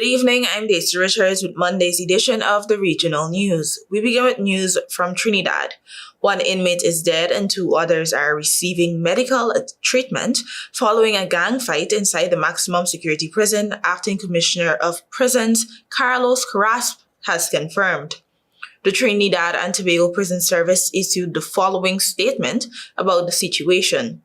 Good evening, I'm Daisy Richards with Monday's edition of the Regional News. We begin with news from Trinidad. One inmate is dead and two others are receiving medical treatment following a gang fight inside the maximum security prison, Acting Commissioner of Prisons Carlos Carrasp has confirmed. The Trinidad and Tobago Prison Service issued the following statement about the situation.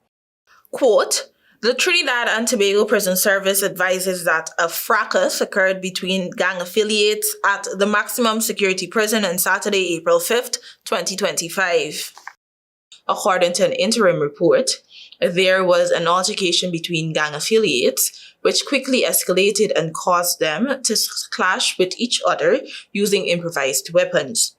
Quote, "The Trinidad and Tobago Prison Service advises that a fracas occurred between gang affiliates at the maximum security prison on Saturday, April 5th, 2025. According to an interim report, there was an altercation between gang affiliates, which quickly escalated and caused them to clash with each other using improvised weapons.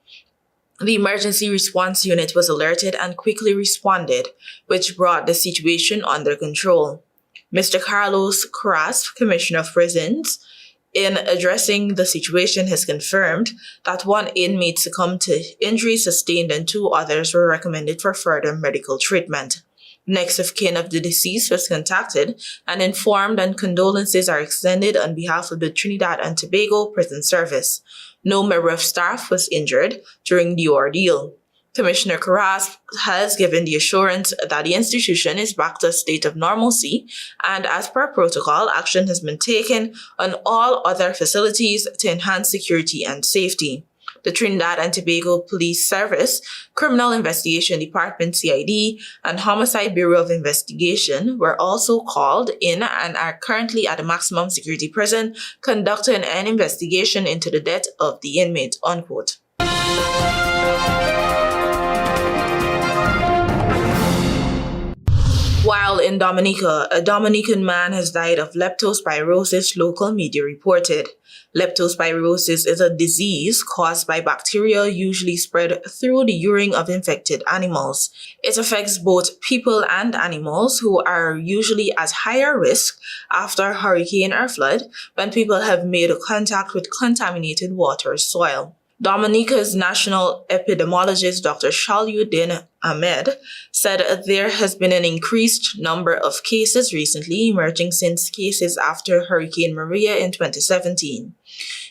The emergency response unit was alerted and quickly responded, which brought the situation under control. Mr. Carlos Carrasp, Commissioner of Prisons, in addressing the situation, has confirmed that one inmate succumbed to injuries sustained and two others were recommended for further medical treatment. Next of kin of the deceased was contacted and informed, and condolences are extended on behalf of the Trinidad and Tobago Prison Service. No member of staff was injured during the ordeal. Commissioner Carrasp has given the assurance that the institution is back to a state of normalcy, and as per protocol, action has been taken on all other facilities to enhance security and safety. The Trinidad and Tobago Police Service, Criminal Investigation Department CID, and Homicide Bureau of Investigation were also called in and are currently at the maximum security prison conducting an investigation into the death of the inmate." Unquote. While in Dominica, a Dominican man has died of leptospirosis, local media reported. Leptospirosis is a disease caused by bacteria usually spread through the urine of infected animals. It affects both people and animals, who are usually at higher risk after a hurricane or flood when people have made contact with contaminated water or soil. Dominica's national epidemiologist Dr. Shaluddin Ahmed said there has been an increased number of cases recently emerging since cases after Hurricane Maria in 2017.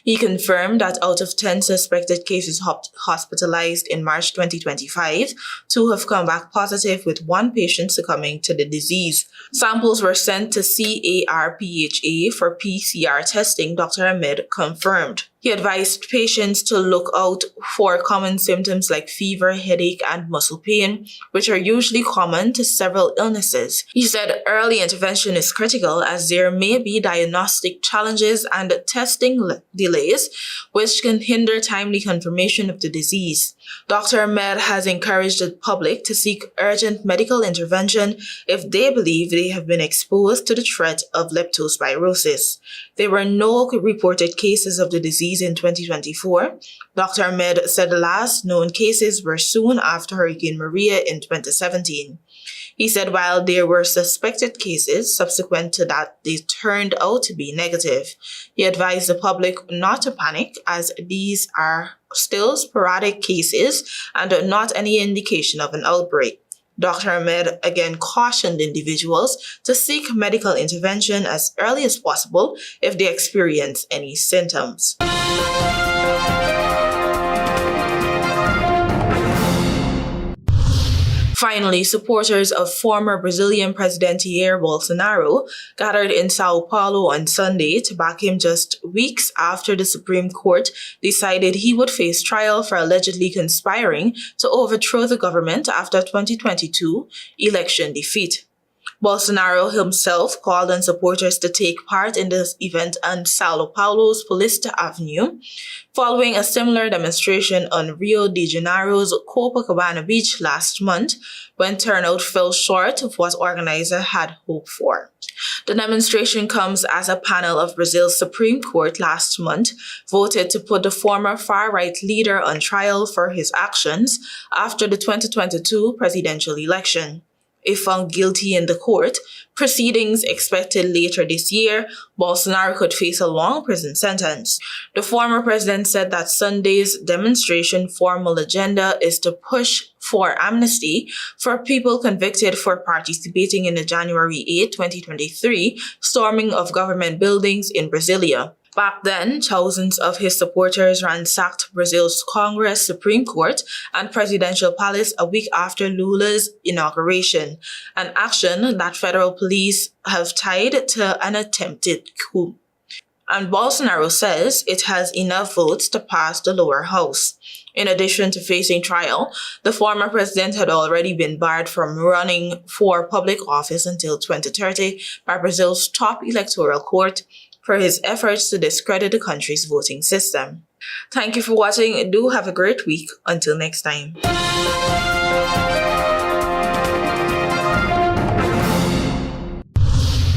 He confirmed that out of 10 suspected cases hospitalized in March 2025, 2 have come back positive, with 1 patient succumbing to the disease. Samples were sent to CARPHA for PCR testing, Dr. Ahmed confirmed. He advised patients to look out for common symptoms like fever, headache, and muscle pain, which are usually common to several illnesses. He said early intervention is critical, as there may be diagnostic challenges and testing delays, which can hinder timely confirmation of the disease. Dr. Ahmed has encouraged the public to seek urgent medical intervention if they believe they have been exposed to the threat of leptospirosis. There were no reported cases of the disease in 2024. Dr. Ahmed said the last known cases were soon after Hurricane Maria in 2017. He said while there were suspected cases, subsequent to that they turned out to be negative. He advised the public not to panic, as these are still sporadic cases and not any indication of an outbreak. Dr. Ahmed again cautioned individuals to seek medical intervention as early as possible if they experience any symptoms. Finally, supporters of former Brazilian President Jair Bolsonaro gathered in Sao Paulo on Sunday to back him just weeks after the Supreme Court decided he would face trial for allegedly conspiring to overthrow the government after 2022 election defeat. Bolsonaro himself called on supporters to take part in this event on Sao Paulo's Paulista Avenue, following a similar demonstration on Rio de Janeiro's Copacabana Beach last month, when turnout fell short of what organizers had hoped for. The demonstration comes as a panel of Brazil's Supreme Court last month voted to put the former far-right leader on trial for his actions after the 2022 presidential election. If found guilty in the court proceedings expected later this year, Bolsonaro could face a long prison sentence. The former president said that Sunday's demonstration formal agenda is to push for amnesty for people convicted for participating in the January 8, 2023 storming of government buildings in Brasilia. Back then, thousands of his supporters ransacked Brazil's Congress, Supreme Court, and presidential palace a week after Lula's inauguration, an action that federal police have tied to an attempted coup. And Bolsonaro says it has enough votes to pass the lower house. In addition to facing trial, the former president had already been barred from running for public office until 2030 by Brazil's top electoral court for his efforts to discredit the country's voting system. Thank you for watching. Do have a great week. Until next time.